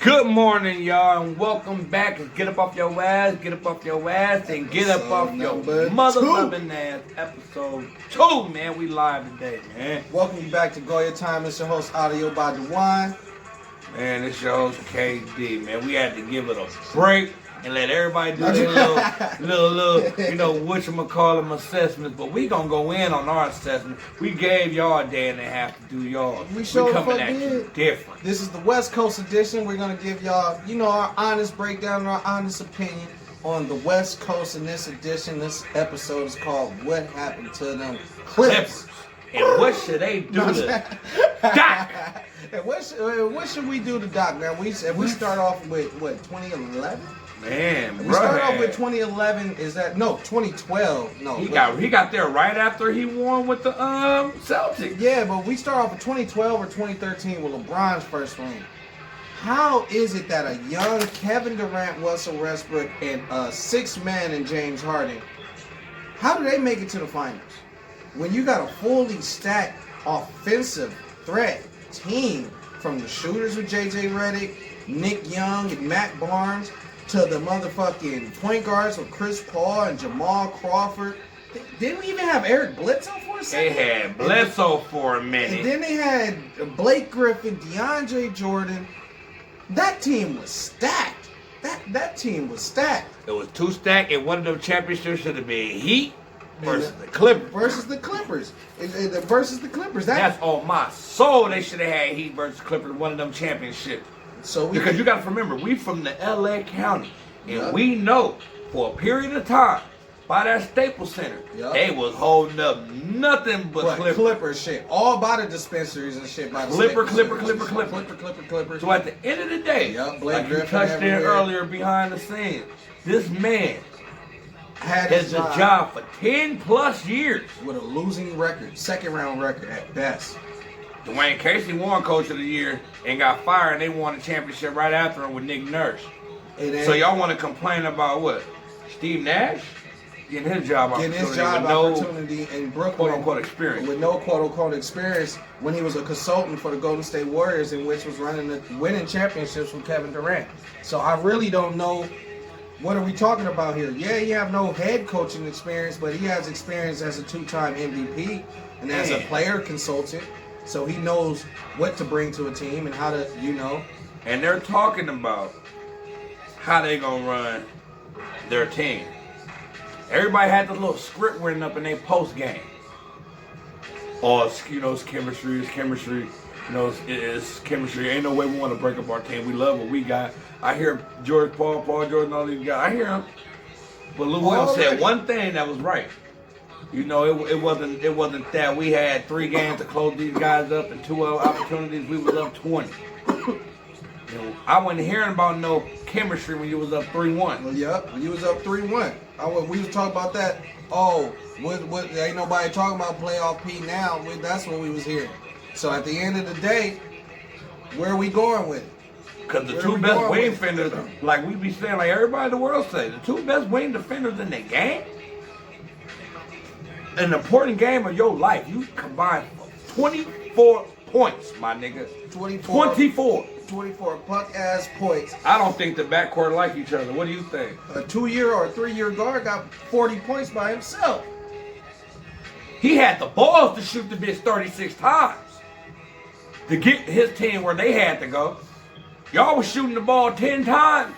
Good morning, y'all, and welcome back. Get up off your ass, get up off your ass, and get up off your mother-loving ass. Episode 2, man. We live today, man. Welcome you back to Go Your Time. It's your host, Audio by Dewan. Man, it's your host, KD, man. We had to give it a break and let everybody do their little, whatchamacallit assessments. But we gonna go in on our assessment. We gave y'all a day and a half to do y'all. We coming at you different. This is the West Coast edition. We're gonna give y'all, our honest breakdown, our honest opinion on the West Coast in this edition. This episode is called "What Happened to Them Clippers." And what should they do to Doc? And what should we do to Doc, man? We start off with what, 2011? Man, we start off with 2011. Is that no 2012? No, he got there right after he won with the Celtics. Yeah, but we start off with 2012 or 2013 with LeBron's first ring. How is it that a young Kevin Durant, Russell Westbrook, and a sixth man in James Harden, how do they make it to the finals when you got a fully stacked offensive threat team from the shooters with JJ Redick, Nick Young, and Matt Barnes, to the motherfucking point guards with Chris Paul and Jamal Crawford? Didn't we even have Eric Bledsoe for a second? They had Bledsoe for a minute. And then they had Blake Griffin, DeAndre Jordan. That team was stacked. That team was stacked. It was too stacked, and one of them championships should have been Heat versus the Clippers. Versus the Clippers. That's on my soul. They should have had Heat versus Clippers, one of them championships. Because you got to remember, we from the LA County, and we know for a period of time, by that Staples Center, they was holding up nothing but Clipper shit. All by the dispensaries and shit. By the Clipper. So at the end of the day, like you touched there earlier behind the scenes, this man has a job for 10 plus years. With a losing record, second round record at best. Dwayne Casey won Coach of the Year and got fired, and they won the championship right after him with Nick Nurse. So y'all want to complain about what? Steve Nash getting his job opportunity in Brooklyn, quote unquote experience. With no quote unquote experience when he was a consultant for the Golden State Warriors, in which was winning championships with Kevin Durant. So I really don't know. What are we talking about here? Yeah, he have no head coaching experience, but he has experience as a two-time MVP and as a player consultant. So he knows what to bring to a team and how to, And they're talking about how they gonna run their team. Everybody had the little script written up in their post game. Oh, it's chemistry. It's chemistry. Ain't no way we want to break up our team. We love what we got. I hear George, Paul George, and all these guys. I hear them. But Lou Will said one thing that was right. It wasn't that we had 3 games to close these guys up and 2 opportunities. We was up 20. I wasn't hearing about no chemistry when you was up 3-1. Well, yep, when you was up 3-1. We was talking about that. Oh, what? Ain't nobody talking about playoff P now. That's what we was hearing. So at the end of the day, where are we going with it? Because the 2 best wing defenders, like we be saying, like everybody in the world say, the 2 best wing defenders in the game, an important game of your life, you combine 24 points, my nigga. 24 punk-ass points. I don't think the backcourt like each other. What do you think? A 2-year or a 3-year guard got 40 points by himself. He had the balls to shoot the bitch 36 times to get his team where they had to go. Y'all was shooting the ball 10 times.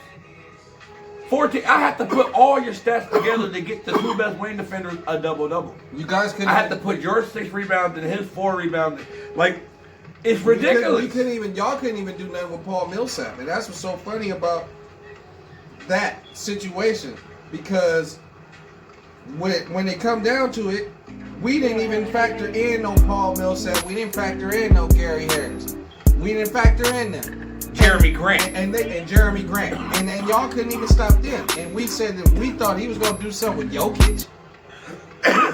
14. I had to put all your stats together to get the 2 best wing defenders a double-double. You guys couldn't. I had to put your 6 rebounds and his 4 rebounds. Like, it's ridiculous. Y'all couldn't even do nothing with Paul Millsap, and that's what's so funny about that situation. Because when it come down to it, we didn't even factor in no Paul Millsap. We didn't factor in no Gary Harris. We didn't factor in them. Jeremy Grant. And Jeremy Grant. And y'all couldn't even stop them. And we said that we thought he was going to do something with Jokic.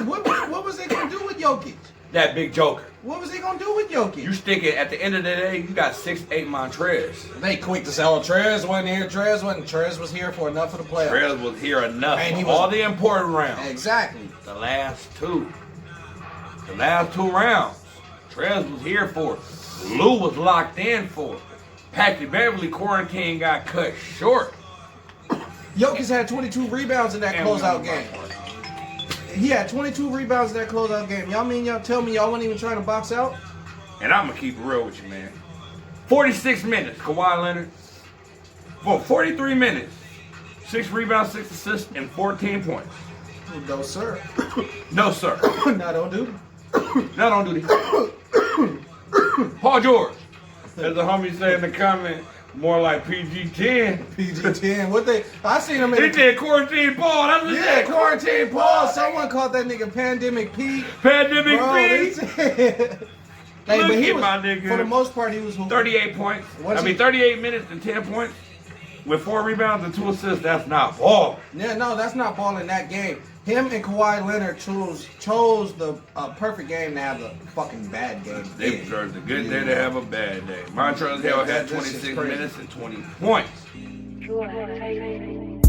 What was they going to do with Jokic? That big joker. What was they going to do with Jokic? You stick it, at the end of the day, you got 6'8" Montrez. They quick to say, oh, Trez wasn't here. Trez was here for enough of the playoffs. Trez was here enough for all the important rounds. Exactly. The last 2 rounds, Trez was here for it. Lou was locked in for it. Patrick Beverly quarantine got cut short. Jokic had 22 rebounds in that And we closeout on game. the box. He had 22 rebounds in that closeout game. Y'all tell me y'all weren't even trying to box out? And I'm going to keep it real with you, man. 46 minutes, Kawhi Leonard. For 43 minutes. 6 rebounds, 6 assists, and 14 points. No, sir. No, sir. Not on duty. Not on duty. Paul George. As the homie said in the comment, more like PG-10. PG-10. I seen him in He did quarantine Paul. That's what he Yeah, said. quarantine Paul. Someone called that nigga Pandemic P. Pandemic Bro, P. Hey, Look but he at was, my nigga. for the most part, he was hooping. 38 points. Was he? 38 minutes and 10 points. With 4 rebounds and 2 assists, that's not ball. Yeah, no, that's not ball in that game. Him and Kawhi Leonard chose the perfect game to have a fucking bad game. They deserved a good day to have a bad day. Montrezl Harrell had That shit's 26 crazy. minutes and 20 points. Go ahead.